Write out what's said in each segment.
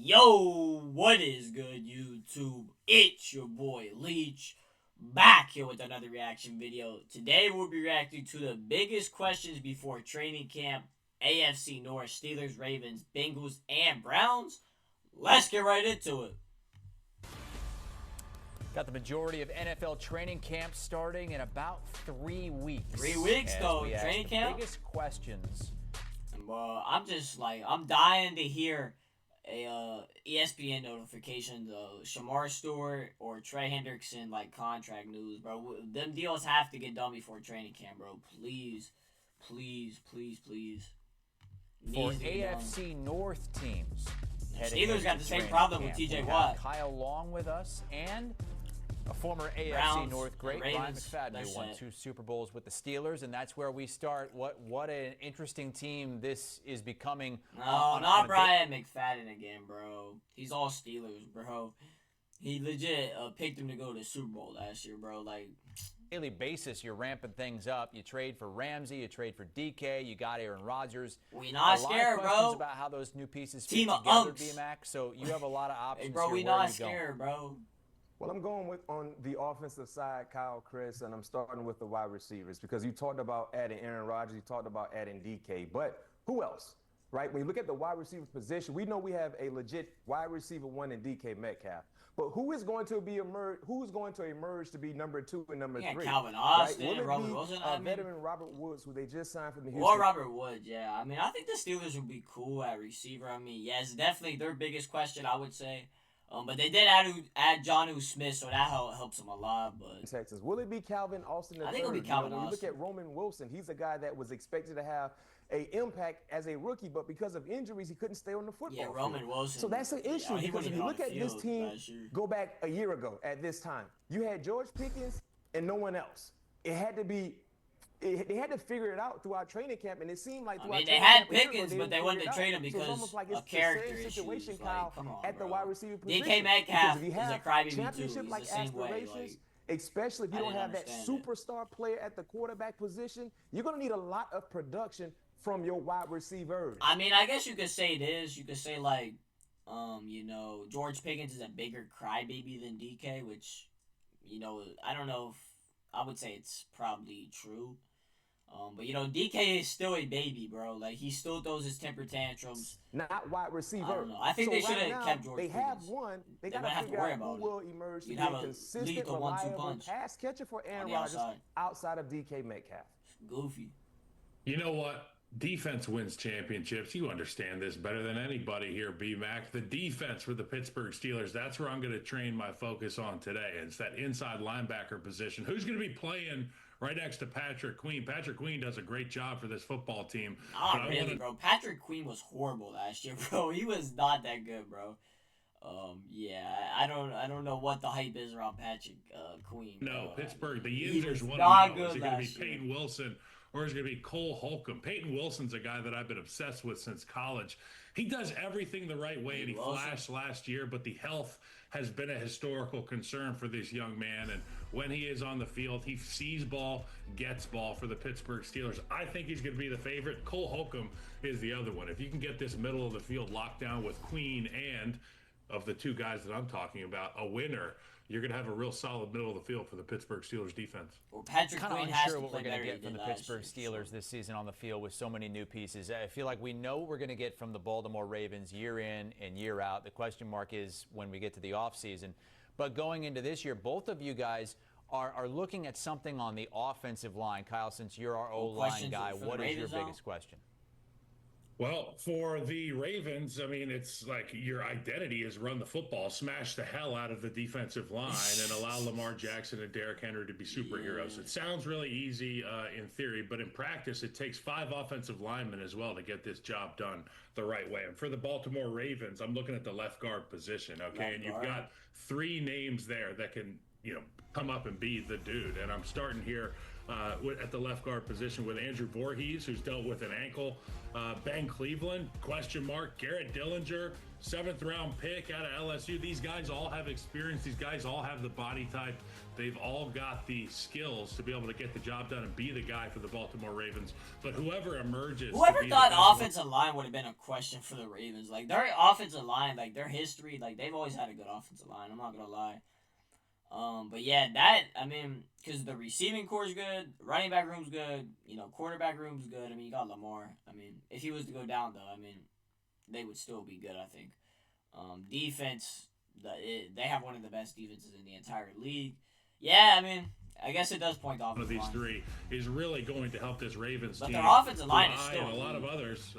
Yo, what is good, YouTube? It's your boy Leach, back here with another reaction video. Today we'll be reacting to the biggest questions before training camp: AFC North, Steelers, Ravens, Bengals, and Browns. Let's get right into it. Got the majority of NFL training camp starting in about 3 weeks. 3 weeks though, training camp. Biggest questions. Well, I'm dying to hear a ESPN notification, the Shamar Stewart or Trey Hendrickson contract news, bro. Them deals have to get done before training camp, bro. Please. For AFC North teams. Steelers got the same problem with TJ Watt. Kyle Long with us and a former AFC Browns, North great, Brian Ravens, McFadden, who won 2 Super Bowls with the Steelers, and that's where we start. What an interesting team this is becoming. No, not Brian McFadden again, bro. He's all Steelers, bro. He legit picked him to go to the Super Bowl last year, bro. Daily basis, you're ramping things up. You trade for Ramsey, you trade for DK, you got Aaron Rodgers. We not scared, bro. bro. About how those new pieces Team fit of together, unks. BMAC. So you have a lot of options. Hey, bro, here. we Where not scared, bro. Well, I'm going with on the offensive side, Kyle, Chris, and I'm starting with the wide receivers because you talked about adding Aaron Rodgers, you talked about adding DK, but who else, right? When you look at the wide receiver position, we know we have a legit wide receiver 1 in DK Metcalf, but who is going to emerge to be number 2 and number 3? Calvin Austin, right? Robert Wilson, veteran Robert Woods, who they just signed from the Houston. Or Robert Woods, yeah. I mean, I think the Steelers would be cool at receiver. I mean, yeah, it's definitely their biggest question, I would say. But they did add Jonnu Smith, so that helps them a lot. But Texas, will it be Calvin Austin? I think it'll be Calvin Austin. When you look at Roman Wilson, he's a guy that was expected to have an impact as a rookie, but because of injuries, he couldn't stay on the football field. Roman Wilson. So that's an issue because if you look at this team, go back a year ago at this time, you had George Pickens and no one else. It had to be. They had to figure it out throughout training camp, and it seemed like they had Pickens, but they wanted to trade him because of character issues. Come on, at the wide receiver position. DK Metcalf is a crybaby championship too. like aspirations, especially if you don't have that superstar player at the quarterback position, you're gonna need a lot of production from your wide receivers. I mean, I guess you could say this. You could say George Pickens is a bigger crybaby than DK, which, I don't know if I would say it's probably true. But DK is still a baby, bro. He still throws his temper tantrums. Not wide receiver. I don't know. I think they should have kept George Pickens. They have one. They got to figure out who will emerge to be a consistent, reliable pass catcher for Aaron Rodgers outside of DK Metcalf. Goofy. You know what? Defense wins championships. You understand this better than anybody here, B-Mac. The defense for the Pittsburgh Steelers, that's where I'm going to train my focus on today. It's that inside linebacker position. Who's going to be playing right next to Patrick Queen? Patrick Queen does a great job for this football team. Not really, bro. Patrick Queen was horrible last year, bro. He was not that good, bro. I don't know what the hype is around Patrick Queen. No, bro. Pittsburgh, the users want to know. Is it going to be Peyton Wilson or is it going to be Cole Holcomb? Peyton Wilson's a guy that I've been obsessed with since college. He does everything the right way, and he flashed last year, but the health has been a historical concern for this young man. And when he is on the field, he sees ball, gets ball for the Pittsburgh Steelers. I think he's going to be the favorite. Cole Holcomb is the other one. If you can get this middle of the field locked down with Queen and, of the 2 guys that I'm talking about, a winner, you're going to have a real solid middle of the field for the Pittsburgh Steelers defense. Well, Patrick Queen has to what we're going to get from the Pittsburgh year, Steelers this season on the field with so many new pieces. I feel like we know what we're going to get from the Baltimore Ravens year in and year out. The question mark is when we get to the offseason. But going into this year, both of you guys are looking at something on the offensive line. Kyle, since you're our O-line guy, what is your biggest question? Well, for the Ravens, I mean, it's like your identity is run the football, smash the hell out of the defensive line, and allow Lamar Jackson and Derrick Henry to be superheroes. It sounds really easy in theory, but in practice, it takes 5 offensive linemen as well to get this job done the right way. And for the Baltimore Ravens, I'm looking at the left guard position, okay? And you've got 3 names there that can, come up and be the dude. And I'm starting here at the left guard position with Andrew Voorhees, who's dealt with an ankle. Ben Cleveland, question mark. Garrett Dillinger, 7th round pick out of LSU. These guys all have experience. These guys all have the body type. They've all got the skills to be able to get the job done and be the guy for the Baltimore Ravens. But whoever emerges, whoever thought offensive line would have been a question for the Ravens, like their offensive line, like their history, like they've always had a good offensive line. I'm not gonna lie. But yeah, because the receiving core is good, running back room's good, quarterback room's good. I mean, you got Lamar. I mean, if he was to go down though, I mean, they would still be good, I think. Defense, they have one of the best defenses in the entire league. Yeah, I mean, I guess it does point to offensive line. One of these three is really going to help this Ravens team. But their offensive line is still and a lot of others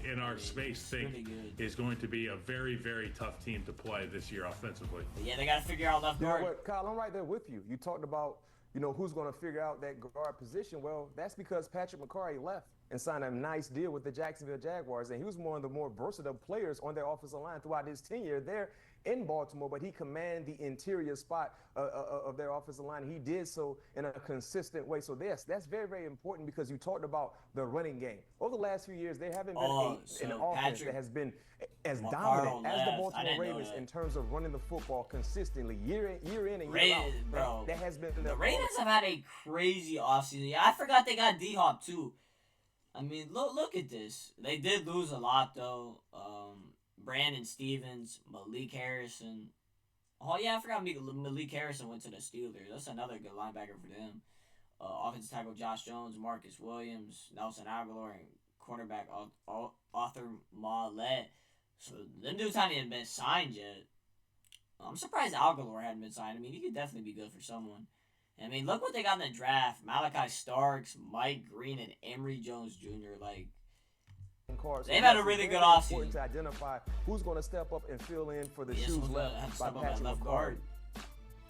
in our space think is going to be a very, very tough team to play this year offensively. But yeah, they got to figure out left guard. You know what, Kyle, I'm right there with you. You talked about, who's going to figure out that guard position. Well, that's because Patrick McCarry left and signed a nice deal with the Jacksonville Jaguars, and he was one of the more versatile players on their offensive line throughout his tenure there in Baltimore, but he commanded the interior spot of their offensive line. He did so in a consistent way. So that's very, very important because you talked about the running game. Over the last few years, there haven't been an offense that has been as dominant as the Baltimore Ravens in terms of running the football consistently year in and year out. Bro, that has been the Ravens have had a crazy offseason. Yeah, I forgot they got D-Hop too. I mean, look at this. They did lose a lot though. Brandon Stevens, Malik Harrison. Oh, yeah, I forgot Malik Harrison went to the Steelers. That's another good linebacker for them. Offensive tackle Josh Jones, Marcus Williams, Nelson Aguilar, and cornerback Arthur Maulet. So them dudes haven't even been signed yet. I'm surprised Aguilar hadn't been signed. I mean, he could definitely be good for someone. I mean, look what they got in the draft. Malachi Starks, Mike Green, and Emory Jones Jr. Like, they've had a really good offseason. To identify who's going to step up and fill in for the shoes left by Patrick McCarry.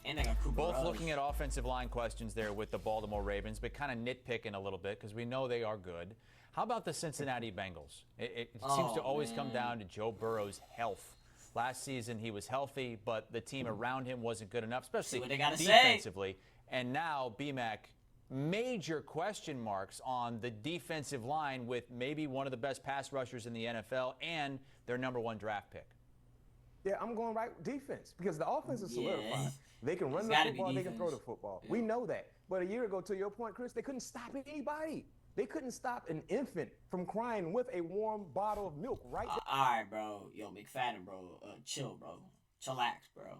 And they got Cooper Both Rush. looking at offensive line questions there with the Baltimore Ravens, but kind of nitpicking a little bit because we know they are good. How about the Cincinnati Bengals? It seems to always come down to Joe Burrow's health. Last season he was healthy, but the team around him wasn't good enough, especially defensively. And now BMAC, major question marks on the defensive line with maybe one of the best pass rushers in the NFL and their #1 draft pick. Yeah, I'm going right with defense because the offense is solidified. They can run the football, they can throw the football. Yeah. We know that. But a year ago, to your point, Chris, they couldn't stop anybody. They couldn't stop an infant from crying with a warm bottle of milk right there. All right, bro. Yo, McFadden, bro. Chill, bro. Chillax, bro.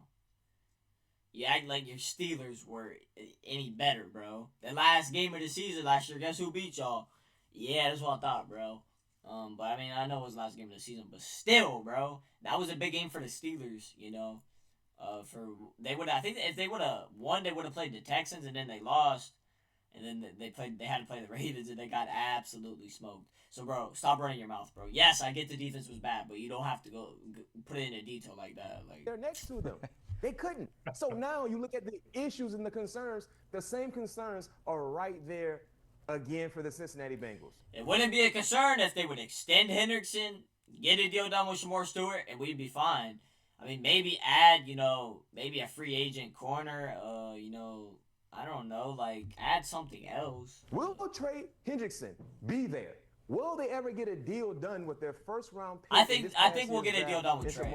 You act like your Steelers were any better, bro. The last game of the season last year, guess who beat y'all? Yeah, that's what I thought, bro. But I mean, I know it was the last game of the season, but still, bro, that was a big game for the Steelers, I think if they would have won, they would have played the Texans, and then they lost, and then they had to play the Ravens, and they got absolutely smoked. So, bro, stop running your mouth, bro. Yes, I get the defense was bad, but you don't have to go put it in detail like that. Like, they're next to them. They couldn't. So now you look at the issues and the concerns. The same concerns are right there again for the Cincinnati Bengals. It wouldn't be a concern if they would extend Hendrickson, get a deal done with Shamar Stewart, and we'd be fine. I mean, maybe add, maybe a free agent corner, I don't know, like add something else. Will Trey Hendrickson be there? Will they ever get a deal done with their first-round pick? I think we'll get a deal done with Trey.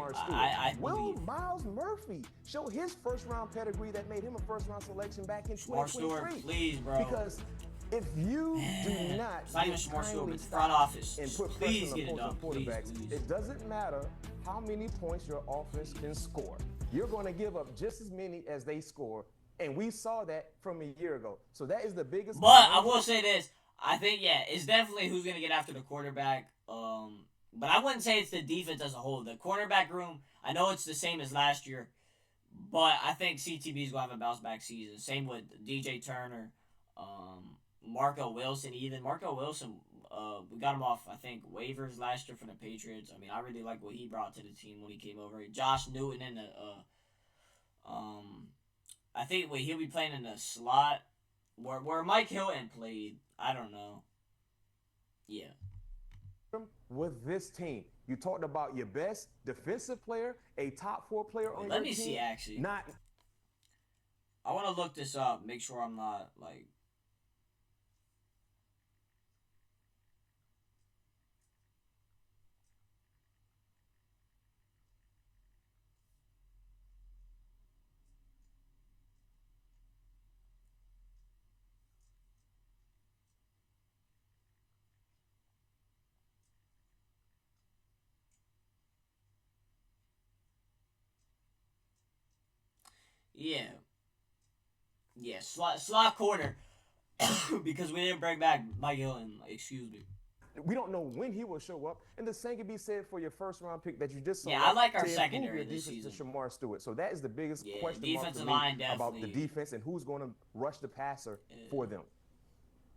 Will Miles Murphy show his first-round pedigree that made him a first-round selection back in 2023? Stewart, please, bro. Because if you do not it's not even Shamar Stewart, it's front office. And put please pressure get on it done. quarterbacks, Please. it doesn't matter how many points your offense can score. You're going to give up just as many as they score, and we saw that from a year ago. So that is the biggest. But I will say this. I think, it's definitely who's going to get after the quarterback. But I wouldn't say it's the defense as a whole. The cornerback room, I know it's the same as last year, but I think CTB is going to have a bounce-back season. Same with DJ Turner, Marco Wilson even. Marco Wilson, we got him off, I think, waivers last year from the Patriots. I mean, I really like what he brought to the team when he came over. Josh Newton in the, I think he'll be playing in the slot where Mike Hilton played. I don't know. Yeah. With this team, you talked about your best defensive player, a top 4 player on your team. Let me see, actually. I want to look this up, make sure I'm not, like... Yeah. Yeah, slot corner. Because we didn't bring back Mike Hilton. Excuse me. We don't know when he will show up, and the same can be said for your first-round pick that you just saw. Yeah, I like our to secondary improve your this defense season. to Shamar Stewart. So that is the biggest Yeah, question mark for defensive me line about the definitely. defense and who's going to rush the passer for them.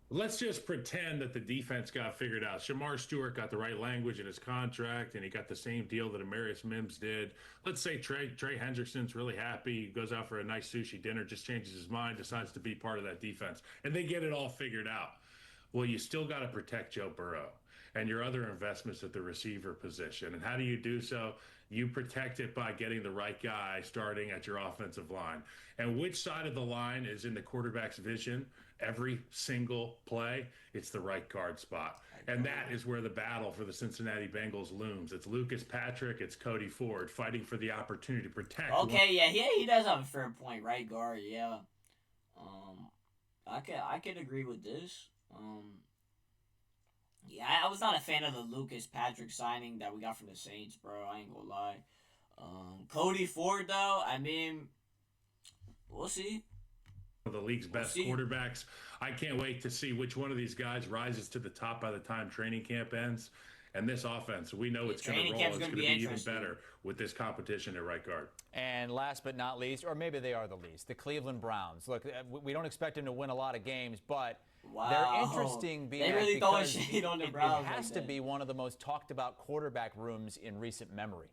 Let's just pretend that the defense got figured out. Shamar Stewart got the right language in his contract, and he got the same deal that Amarius Mims did. Let's say Trey Hendrickson's really happy, goes out for a nice sushi dinner, just changes his mind, decides to be part of that defense, and they get it all figured out. Well, you still got to protect Joe Burrow and your other investments at the receiver position. And how do you do so? You protect it by getting the right guy starting at your offensive line. And which side of the line is in the quarterback's vision every single play? It's the right guard spot. And that is where the battle for the Cincinnati Bengals looms. It's Lucas Patrick, it's Cody Ford fighting for the opportunity to protect. Okay, yeah, he does have a fair point, right guard, yeah. I could agree with this. Yeah, I was not a fan of the Lucas Patrick signing that we got from the Saints, bro. I ain't gonna lie. Cody Ford, though, I mean, we'll see. One of the league's best quarterbacks. I can't wait to see which one of these guys rises to the top by the time training camp ends. And this offense, we know it's going to roll. It's going to be even better with this competition at right guard. And last but not least, or maybe they are the least, the Cleveland Browns. Look, we don't expect them to win a lot of games, but they're interesting they really throwing shade on the Browns. It has to be one of the most talked about quarterback rooms in recent memory.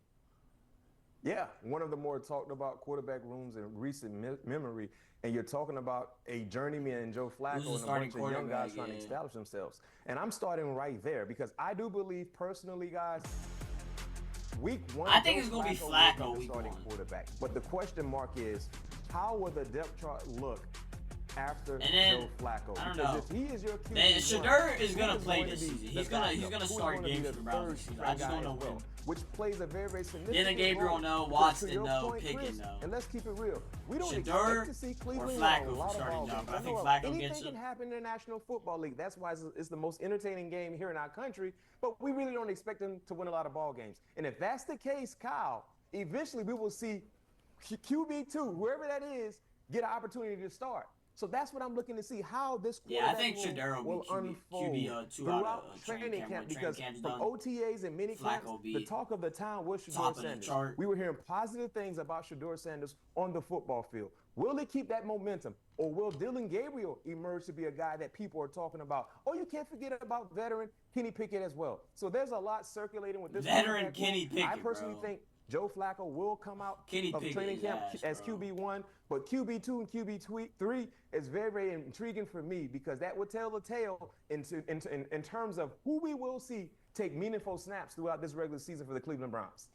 Yeah, one of the more talked about quarterback rooms in recent memory. And you're talking about a journeyman in Joe Flacco and a bunch of young guys trying to establish themselves. And I'm starting right there because I do believe personally, guys, week one, I think it's going to be Flacco week starting quarterback. But the question mark is, how will the depth chart look after Joe Flacco? I don't know. If he is your QB1, Shedeur is going to play this season. He's going to start games for the Browns this season. I just don't know when. Which plays a very, very significant Then Gabriel, no. Watson, no. Pickett, no. And let's keep it real. We don't Shedeur expect to see Cleveland or Flacco for starting job. I think Flacco gets it. Anything can happen in the National Football League. That's why it's the most entertaining game here in our country. But we really don't expect them to win a lot of ball games. And if that's the case, Kyle, eventually we will see QB2, whoever that is, get an opportunity to start. So that's what I'm looking to see, how this quarterback will unfold throughout training camp, because from OTAs and mini camps, the talk of the town was Shedeur Sanders. We were hearing positive things about Shedeur Sanders on the football field. Will they keep that momentum, or will Dylan Gabriel emerge to be a guy that people are talking about? Oh, you can't forget about veteran Kenny Pickett as well. So there's a lot circulating with this veteran Kenny Pickett. I personally think Joe Flacco will come out of training camp as QB1, but QB2 and QB3 is very, very intriguing for me, because that will tell the tale in terms of who we will see take meaningful snaps throughout this regular season for the Cleveland Browns.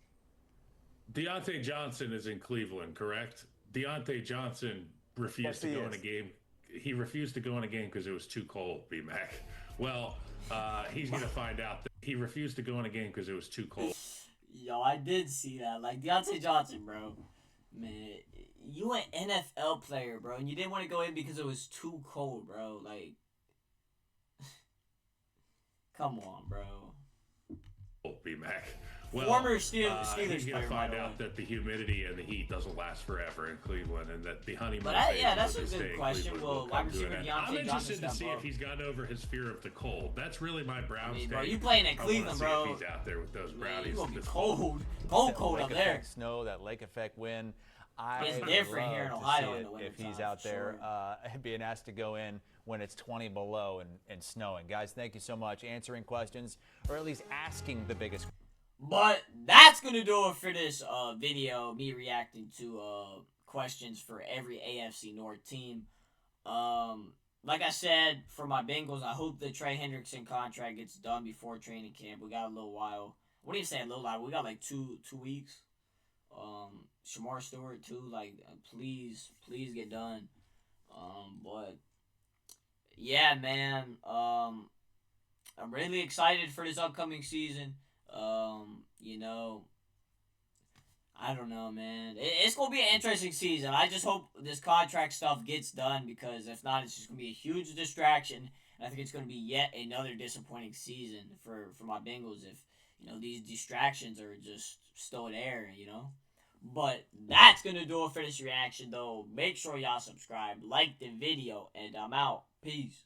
Deontay Johnson is in Cleveland, correct? Deontay Johnson refused to go in a game. He refused to go in a game because it was too cold, B-Mac. Well, he's going to find out that he refused to go in a game because it was too cold. Yo, I did see that. Like, Deontay Johnson, bro. Man, you an NFL player, bro, and you didn't want to go in because it was too cold, bro. Like, come on, bro. B-Mac. Well, former Steelers he's going to find out that the humidity and the heat doesn't last forever in Cleveland, and that the honeymoon phase that's a good question. Well, wide receiver Deontay I'm interested Johnson to see if he's gotten over his fear of the cold. That's really my Browns take. Bro, you playing in Cleveland, bro. If he's out there with those brownies. It's going to be cold up there. Snow, that lake effect wind. It's different here in Ohio in the winter if he's out there being asked to go in when it's 20 below and snowing. Guys, thank you so much. Answering questions, or at least asking the biggest questions. But that's going to do it for this video, me reacting to questions for every AFC North team. Like I said, for my Bengals, I hope the Trey Hendrickson contract gets done before training camp. We got a little while. What do you say, a little while? We got like two weeks. Shamar Stewart, too. Like, please get done. But, yeah, man. I'm really excited for this upcoming season. You know, I don't know, man. It's going to be an interesting season. I just hope this contract stuff gets done, because if not, it's just going to be a huge distraction. And I think it's going to be yet another disappointing season for my Bengals if, you know, these distractions are just still there, you know. But that's going to do it for this reaction, though. Make sure y'all subscribe, like the video, and I'm out. Peace.